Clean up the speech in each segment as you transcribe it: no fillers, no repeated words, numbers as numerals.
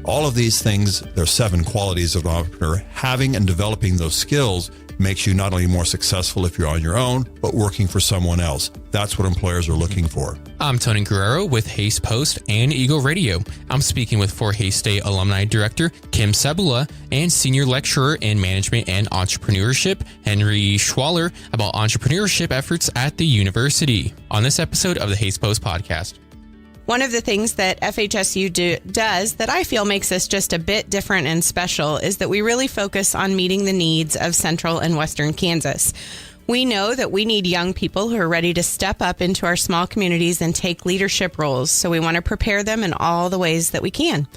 All of these things, there are 7 qualities of an entrepreneur. Having and developing those skills makes you not only more successful if you're on your own, but working for someone else. That's what employers are looking for. I'm Tony Guerrero with Hays Post and Eagle Radio. I'm speaking with Fort Hays State Alumni Director Kim Cebula and Senior Lecturer in Management and Entrepreneurship Henry Schwaller about entrepreneurship efforts at the university on this episode of the Hays Post podcast. One of the things that FHSU does that I feel makes us just a bit different and special is that we really focus on meeting the needs of Central and Western Kansas. We know that we need young people who are ready to step up into our small communities and take leadership roles, so we want to prepare them in all the ways that we can.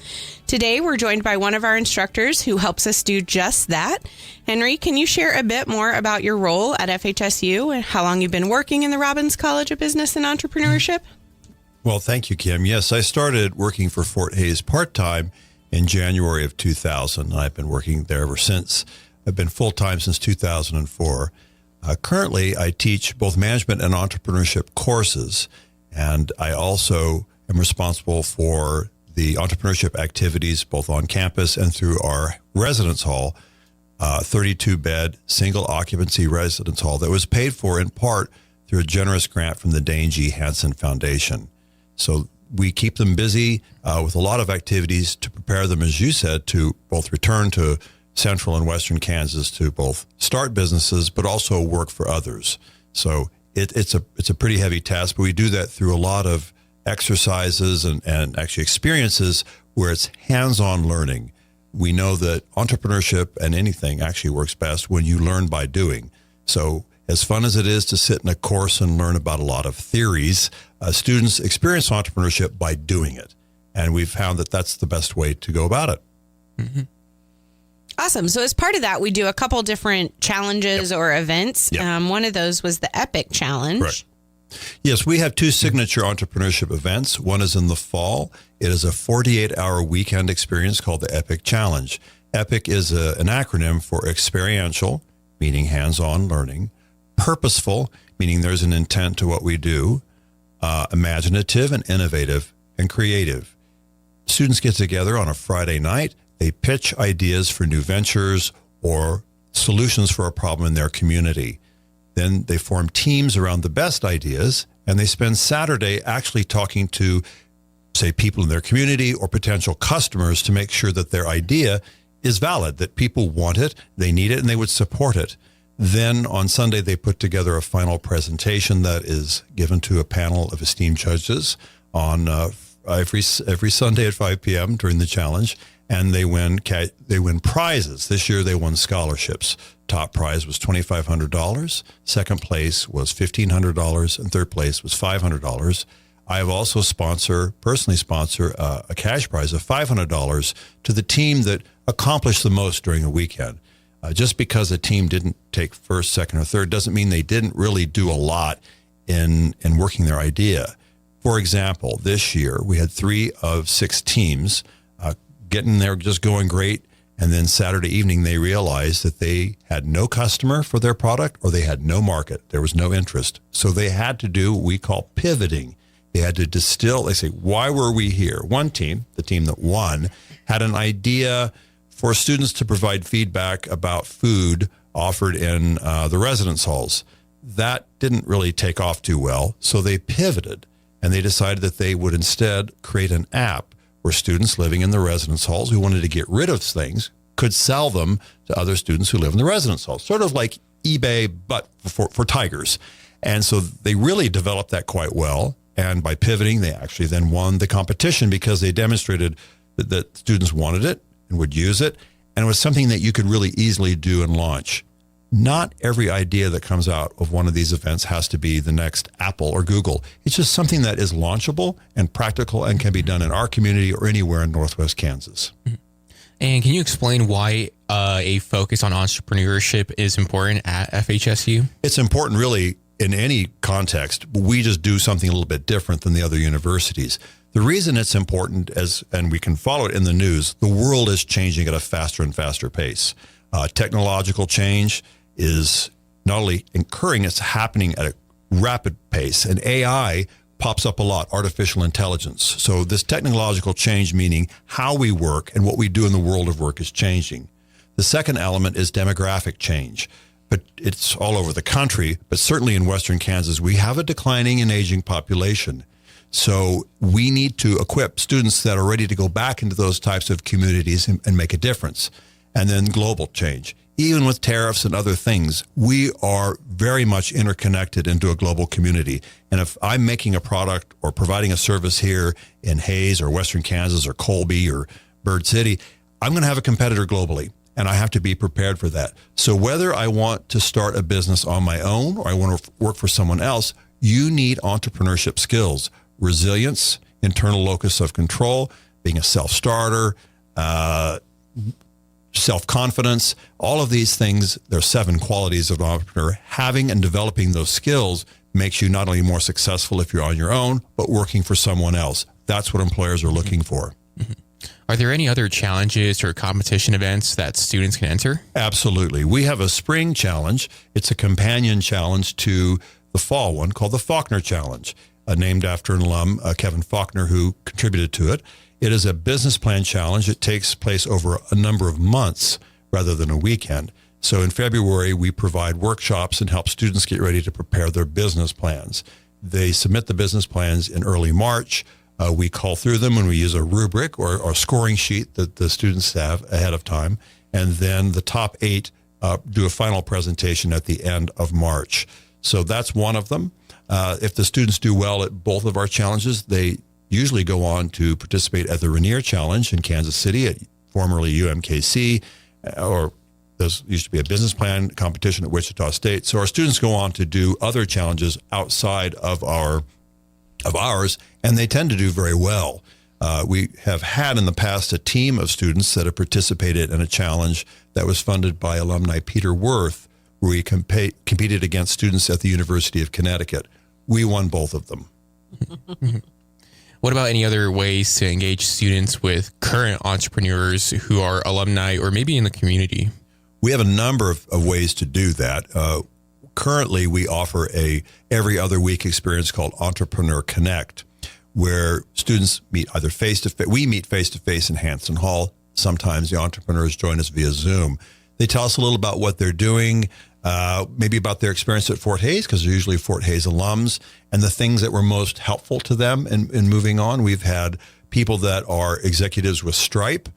Today, we're joined by one of our instructors who helps us do just that. Henry, can you share a bit more about your role at FHSU and how long you've been working in the Robbins College of Business and Entrepreneurship? Well, thank you, Kim. Yes, I started working for Fort Hays part-time in January of 2000, and I've been working there ever since. I've been full-time since 2004. Currently, I teach both management and entrepreneurship courses, and I also am responsible for the entrepreneurship activities both on campus and through our residence hall, 32-bed, single-occupancy residence hall that was paid for in part through a generous grant from the Dane G. Hansen Foundation. So we keep them busy with a lot of activities to prepare them, as you said, to both return to Central and Western Kansas to both start businesses, but also work for others. So it's a pretty heavy task, but we do that through a lot of exercises and actually experiences where it's hands-on learning. We know that entrepreneurship and anything actually works best when you learn by doing. So as fun as it is to sit in a course and learn about a lot of theories, students experience entrepreneurship by doing it. And we've found that that's the best way to go about it. Mm-hmm. Awesome. So as part of that, we do a couple different challenges or events. Yep. One of those was the Epic Challenge. Right. Yes, we have 2 signature entrepreneurship events. One is in the fall. It is a 48-hour weekend experience called the Epic Challenge. Epic is an acronym for experiential, meaning hands-on learning, purposeful, meaning there's an intent to what we do, imaginative and innovative and creative. Students get together on a Friday night. They pitch ideas for new ventures or solutions for a problem in their community. Then they form teams around the best ideas, and they spend Saturday actually talking to, say, people in their community or potential customers to make sure that their idea is valid, that people want it, they need it, and they would support it. Then on Sunday, they put together a final presentation that is given to a panel of esteemed judges on every Sunday at 5 p.m. during the challenge, and they win prizes. This year, they won scholarships. Top prize was $2,500. Second place was $1,500, and third place was $500. I have also personally sponsor a cash prize of $500 to the team that accomplished the most during a weekend. Just because a team didn't take first, second, or third doesn't mean they didn't really do a lot in working their idea. For example, this year we had 3 of 6 teams getting there, just going great. And then Saturday evening, they realized that they had no customer for their product or they had no market. There was no interest. So they had to do what we call pivoting. They had to distill. They say, why were we here? One team, the team that won, had an idea for students to provide feedback about food offered in the residence halls. That didn't really take off too well, so they pivoted, and they decided that they would instead create an app where students living in the residence halls who wanted to get rid of things could sell them to other students who live in the residence halls, sort of like eBay, but for tigers. And so they really developed that quite well, and by pivoting, they actually then won the competition because they demonstrated that students wanted it and would use it, and it was something that you could really easily do and launch. Not every idea that comes out of one of these events has to be the next Apple or Google. It's just something that is launchable and practical and can be done in our community or anywhere in Northwest Kansas. And can you explain why a focus on entrepreneurship is important at FHSU? It's important really in any context. We just do something a little bit different than the other universities. The reason it's important, and we can follow it in the news, the world is changing at a faster and faster pace. Technological change is not only occurring, it's happening at a rapid pace. And AI pops up a lot, artificial intelligence. So this technological change, meaning how we work and what we do in the world of work, is changing. The second element is demographic change, but it's all over the country, but certainly in Western Kansas, we have a declining and aging population. So we need to equip students that are ready to go back into those types of communities and make a difference. And then global change. Even with tariffs and other things, we are very much interconnected into a global community. And if I'm making a product or providing a service here in Hays or Western Kansas or Colby or Bird City, I'm going to have a competitor globally, and I have to be prepared for that. So whether I want to start a business on my own or I want to work for someone else, you need entrepreneurship skills, resilience, internal locus of control, being a self-starter, self-confidence, all of these things. There are 7 qualities of an entrepreneur. Having and developing those skills makes you not only more successful if you're on your own, but working for someone else. That's what employers are looking for. Mm-hmm. Are there any other challenges or competition events that students can enter? Absolutely. We have a spring challenge. It's a companion challenge to the fall one called the Faulkner Challenge, named after an alum, Kevin Faulkner, who contributed to it. It is a business plan challenge. It takes place over a number of months rather than a weekend. So in February, we provide workshops and help students get ready to prepare their business plans. They submit the business plans in early March. We call through them and we use a rubric or a scoring sheet that the students have ahead of time. And then the top 8 do a final presentation at the end of March. So that's one of them. If the students do well at both of our challenges, they usually go on to participate at the Rainier Challenge in Kansas City, at formerly UMKC, or there used to be a business plan competition at Wichita State. So our students go on to do other challenges outside of ours, and they tend to do very well. We have had in the past a team of students that have participated in a challenge that was funded by alumni Peter Worth, where we competed against students at the University of Connecticut. We won both of them. What about any other ways to engage students with current entrepreneurs who are alumni or maybe in the community? We have a number of ways to do that. Currently, we offer a every other week experience called Entrepreneur Connect, where students meet either face-to-face. We meet face-to-face in Hanson Hall. Sometimes the entrepreneurs join us via Zoom. They tell us a little about what they're doing, maybe about their experience at Fort Hays, because they're usually Fort Hays alums, and the things that were most helpful to them in moving on. We've had people that are executives with Stripe,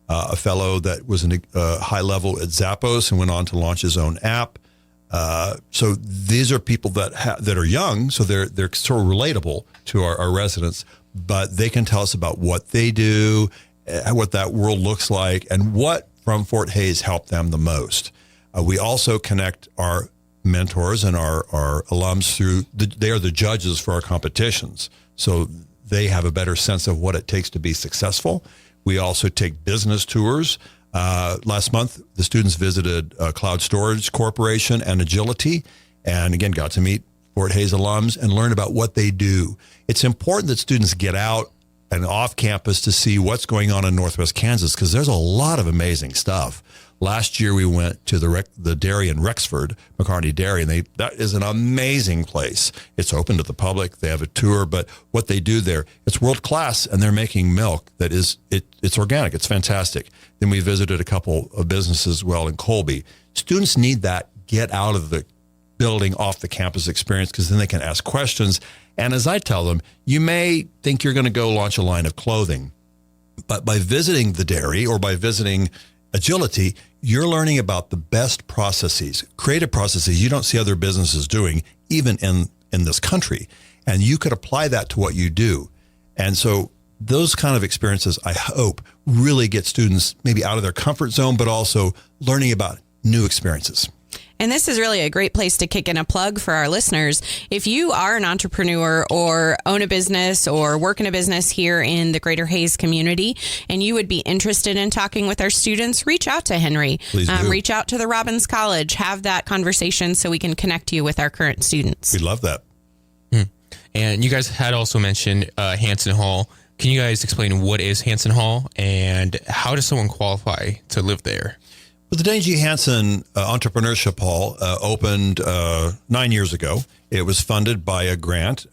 a fellow that was a high level at Zappos and went on to launch his own app. So these are people that are young, so they're sort of relatable to our residents, but they can tell us about what they do, what that world looks like, and what from Fort Hays helped them the most. We also connect our mentors and our alums through, they are the judges for our competitions. So they have a better sense of what it takes to be successful. We also take business tours. Last month, the students visited Cloud Storage Corporation and Agility, and again, got to meet Fort Hays alums and learn about what they do. It's important that students get out and off campus to see what's going on in Northwest Kansas, because there's a lot of amazing stuff. Last year, we went to the dairy in Rexford, McCartney Dairy, and that is an amazing place. It's open to the public. They have a tour, but what they do there, it's world class, and they're making milk that is, it's organic. It's fantastic. Then we visited a couple of businesses as well in Colby. Students need that get out of the building, off the campus experience, because then they can ask questions. And as I tell them, you may think you're going to go launch a line of clothing, but by visiting the dairy or by visiting Agility, you're learning about the best processes, creative processes you don't see other businesses doing, even in this country. And you could apply that to what you do. And so those kind of experiences, I hope, really get students maybe out of their comfort zone, but also learning about new experiences. And this is really a great place to kick in a plug for our listeners. If you are an entrepreneur or own a business or work in a business here in the Greater Hays community, and you would be interested in talking with our students, reach out to Henry. Please do. Reach out to the Robbins College. Have that conversation so we can connect you with our current students. We love that. And you guys had also mentioned Hanson Hall. Can you guys explain what is Hanson Hall and how does someone qualify to live there? Well, the Dane G. Hanson Entrepreneurship Hall opened 9 years ago. It was funded by a grant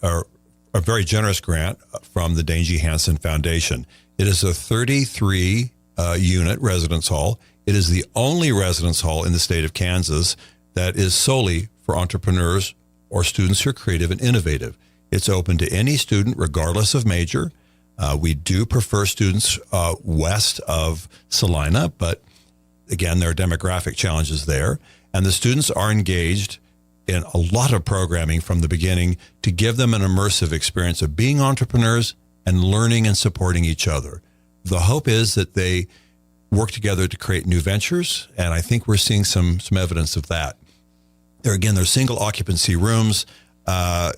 a very generous grant from the Dane G. Hansen Foundation. It is a 33 unit residence hall. It is the only residence hall in the state of Kansas that is solely for entrepreneurs or students who are creative and innovative. It's open to any student, regardless of major. We do prefer students west of Salina, but again, there are demographic challenges there. And the students are engaged in a lot of programming from the beginning to give them an immersive experience of being entrepreneurs and learning and supporting each other. The hope is that they work together to create new ventures, and I think we're seeing some evidence of that. They're single occupancy rooms.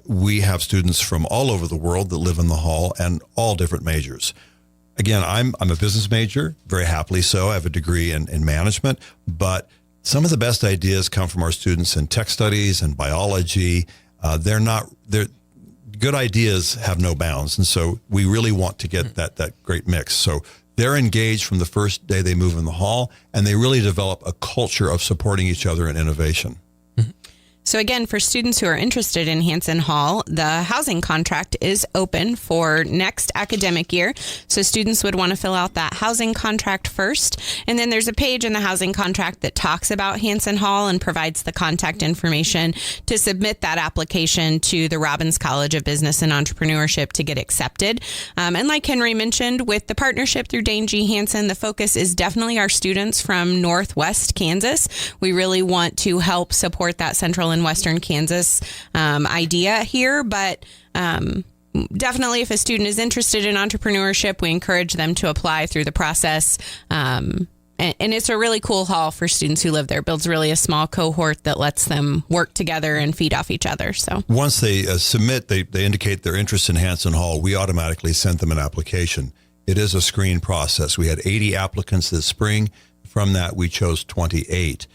We have students from all over the world that live in the hall and all different majors. Again, I'm a business major, very happily so. I have a degree in management, but some of the best ideas come from our students in tech studies and biology. Good ideas have no bounds, and so we really want to get that great mix. So they're engaged from the first day they move in the hall, and they really develop a culture of supporting each other in innovation. So again, for students who are interested in Hansen Hall, the housing contract is open for next academic year. So students would want to fill out that housing contract first. And then there's a page in the housing contract that talks about Hansen Hall and provides the contact information to submit that application to the Robbins College of Business and Entrepreneurship to get accepted. And like Henry mentioned, with the partnership through Dane G. Hansen, the focus is definitely our students from Northwest Kansas. We really want to help support that Central and Western Kansas idea here, but definitely if a student is interested in entrepreneurship, we encourage them to apply through the process. And it's a really cool hall for students who live there. Builds really a small cohort that lets them work together and feed off each other. So once they submit, they indicate their interest in Hansen Hall, we automatically send them an application. It is a screen process. We had 80 applicants this spring. From that, we chose 28.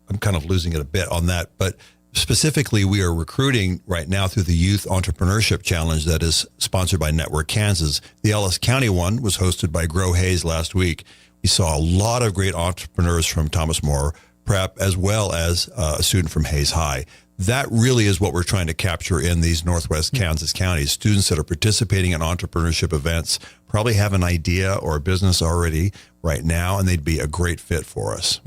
I'm kind of losing it a bit on that, but specifically, we are recruiting right now through the Youth Entrepreneurship Challenge that is sponsored by Network Kansas. The Ellis County one was hosted by Grow Hayes last week. We saw a lot of great entrepreneurs from Thomas More Prep, as well as a student from Hayes High. That really is what we're trying to capture in these Northwest Kansas counties. Students that are participating in entrepreneurship events probably have an idea or a business already right now, and they'd be a great fit for us.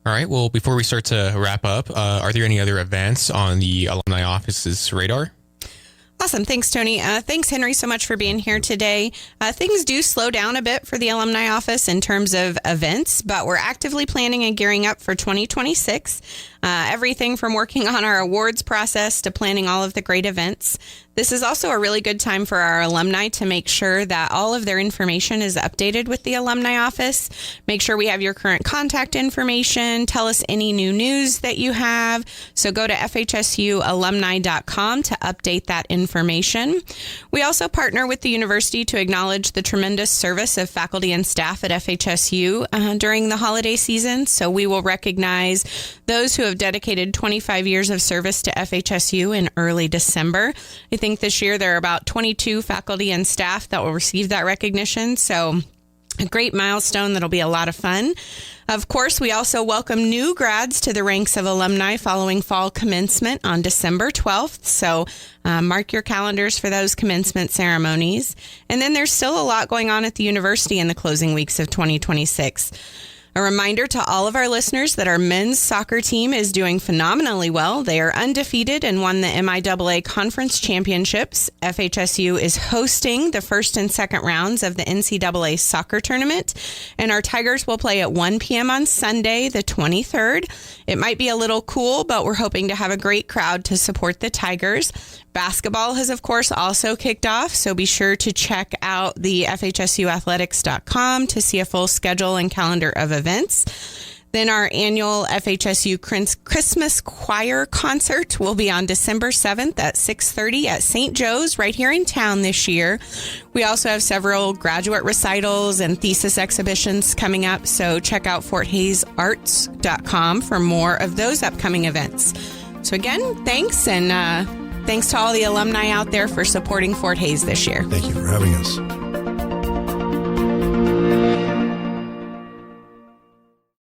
All right. Well, before we start to wrap up, are there any other events on the Alumni Office's radar? Awesome. Thanks, Tony. Thanks, Henry, so much for being here today. Things do slow down a bit for the Alumni Office in terms of events, but we're actively planning and gearing up for 2026. Everything from working on our awards process to planning all of the great events. This is also a really good time for our alumni to make sure that all of their information is updated with the Alumni Office. Make sure we have your current contact information. Tell us any new news that you have. So go to FHSUalumni.com to update that information. We also partner with the university to acknowledge the tremendous service of faculty and staff at FHSU during the holiday season. So we will recognize those who have dedicated 25 years of service to FHSU in early December. I think this year there are about 22 faculty and staff that will receive that recognition. So a great milestone that'll be a lot of fun. Of course, we also welcome new grads to the ranks of alumni following fall commencement on December 12th. So mark your calendars for those commencement ceremonies. And then there's still a lot going on at the university in the closing weeks of 2026. A reminder to all of our listeners that our men's soccer team is doing phenomenally well. They are undefeated and won the MIAA Conference Championships. FHSU is hosting the first and second rounds of the NCAA soccer tournament, and our Tigers will play at 1 p.m. on Sunday, the 23rd. It might be a little cool, but we're hoping to have a great crowd to support the Tigers. Basketball has, of course, also kicked off, so be sure to check out the FHSUathletics.com to see a full schedule and calendar of events. Then our annual FHSU Christmas Choir Concert will be on December 7th at 6:30 at St. Joe's right here in town this year. We also have several graduate recitals and thesis exhibitions coming up, so check out FortHayesArts.com for more of those upcoming events. So again, thanks, and thanks to all the alumni out there for supporting Fort Hayes this year. Thank you for having us.